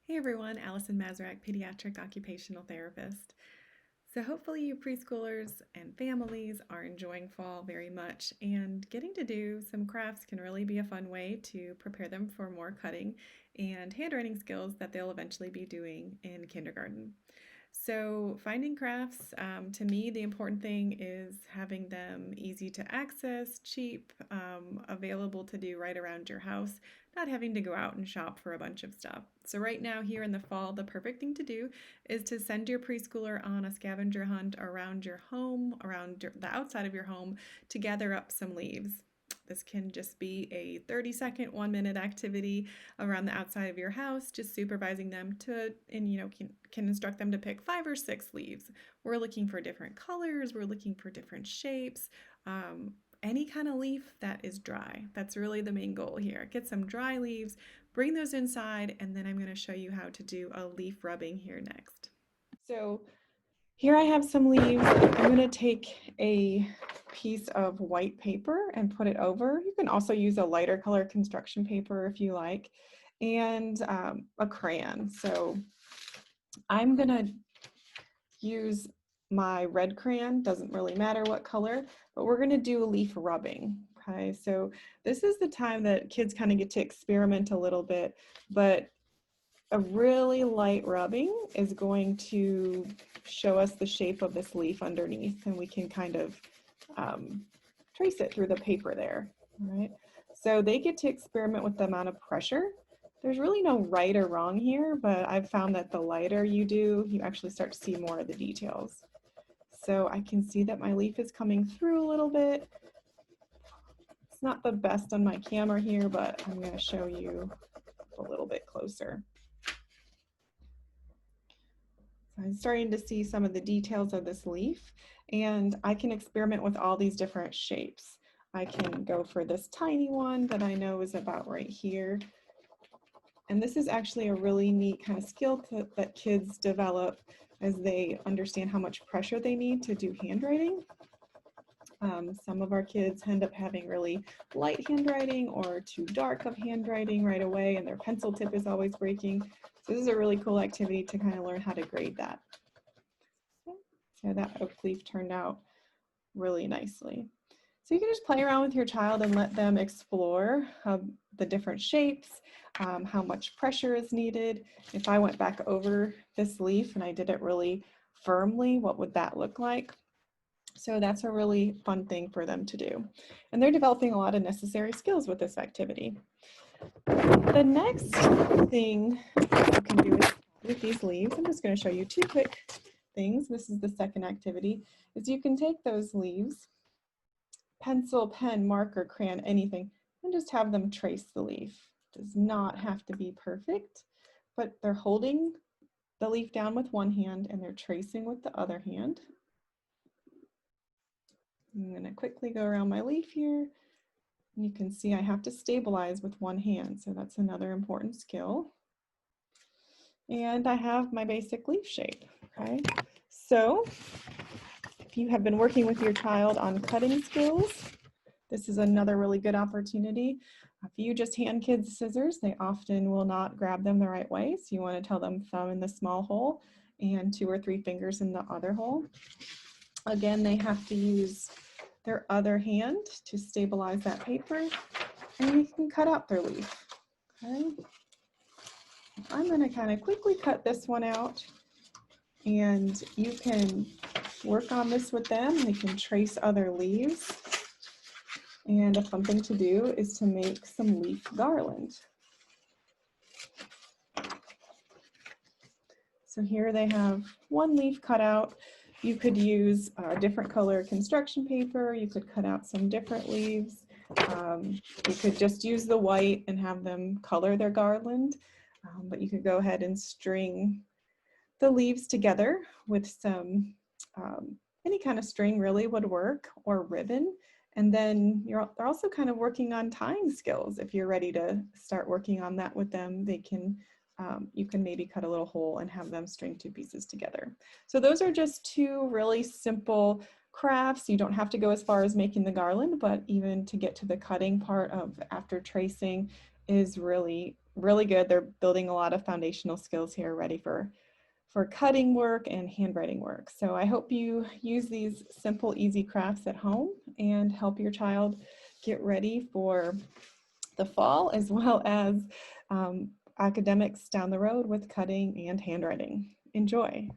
Hey everyone, Allison Mazurek, pediatric occupational therapist. So hopefully you preschoolers and families are enjoying fall very much, and getting to do some crafts can really be a fun way to prepare them for more cutting and handwriting skills that they'll eventually be doing in kindergarten. So, finding crafts, to me, the important thing is having them easy to access, cheap, available to do right around your house, not having to go out and shop for a bunch of stuff. So, right now, here in the fall, the perfect thing to do is to send your preschooler on a scavenger hunt around your home, around the outside of your home, to gather up some leaves. This can just be a 30-second, 1-minute activity around the outside of your house, just supervising them to, and can instruct them to pick 5 or 6 leaves. We're looking for different colors, we're looking for different shapes. Any kind of leaf that is dry. That's really the main goal here. Get some dry leaves, bring those inside, and then I'm going to show you how to do a leaf rubbing here next. So here I have some leaves. I'm going to take a piece of white paper and put it over. You can also use a lighter color construction paper if you like, and a crayon. So I'm going to use my red crayon, doesn't really matter what color, but we're going to do leaf rubbing. Okay, so this is the time that kids kind of get to experiment a little bit, but a really light rubbing is going to show us the shape of this leaf underneath, and we can kind of trace it through the paper there. All right, so they get to experiment with the amount of pressure. There's really no right or wrong here, but I've found that the lighter you do, you actually start to see more of the details. So I can see that my leaf is coming through a little bit. It's not the best on my camera here, but I'm going to show you a little bit closer. I'm starting to see some of the details of this leaf, and I can experiment with all these different shapes. I can go for this tiny one that I know is about right here. And this is actually a really neat kind of skill that kids develop as they understand how much pressure they need to do handwriting. Some of our kids end up having really light handwriting or too dark of handwriting right away, and their pencil tip is always breaking. So this is a really cool activity to kind of learn how to grade that. So that oak leaf turned out really nicely. So you can just play around with your child and let them explore the different shapes, how much pressure is needed. If I went back over this leaf and I did it really firmly, what would that look like? So that's a really fun thing for them to do. And they're developing a lot of necessary skills with this activity. The next thing you can do with these leaves, I'm just going to show you 2 quick things. This is the second activity, is you can take those leaves, pencil, pen, marker, crayon, anything, and just have them trace the leaf. It does not have to be perfect, but they're holding the leaf down with one hand and they're tracing with the other hand. I'm going to quickly go around my leaf here. You can see I have to stabilize with one hand, so that's another important skill. And I have my basic leaf shape, okay? So if you have been working with your child on cutting skills, this is another really good opportunity. If you just hand kids scissors, they often will not grab them the right way. So you want to tell them thumb in the small hole and 2 or 3 fingers in the other hole. Again, they have to use their other hand to stabilize that paper, and you can cut out their leaf. Okay. I'm going to kind of quickly cut this one out, and you can work on this with them. They can trace other leaves. And a fun thing to do is to make some leaf garland. So here they have one leaf cut out. You could use a different color construction paper. You could cut out some different leaves. You could just use the white and have them color their garland. But you could go ahead and string the leaves together with some, any kind of string really would work, or ribbon. And then they're also kind of working on tying skills. If you're ready to start working on that with them, they can, you can maybe cut a little hole and have them string 2 pieces together. So those are just 2 really simple crafts. You don't have to go as far as making the garland, but even to get to the cutting part of after tracing is really really good. They're building a lot of foundational skills here, ready for cutting work and handwriting work. So I hope you use these simple, easy crafts at home and help your child get ready for the fall, as well as academics down the road with cutting and handwriting. Enjoy.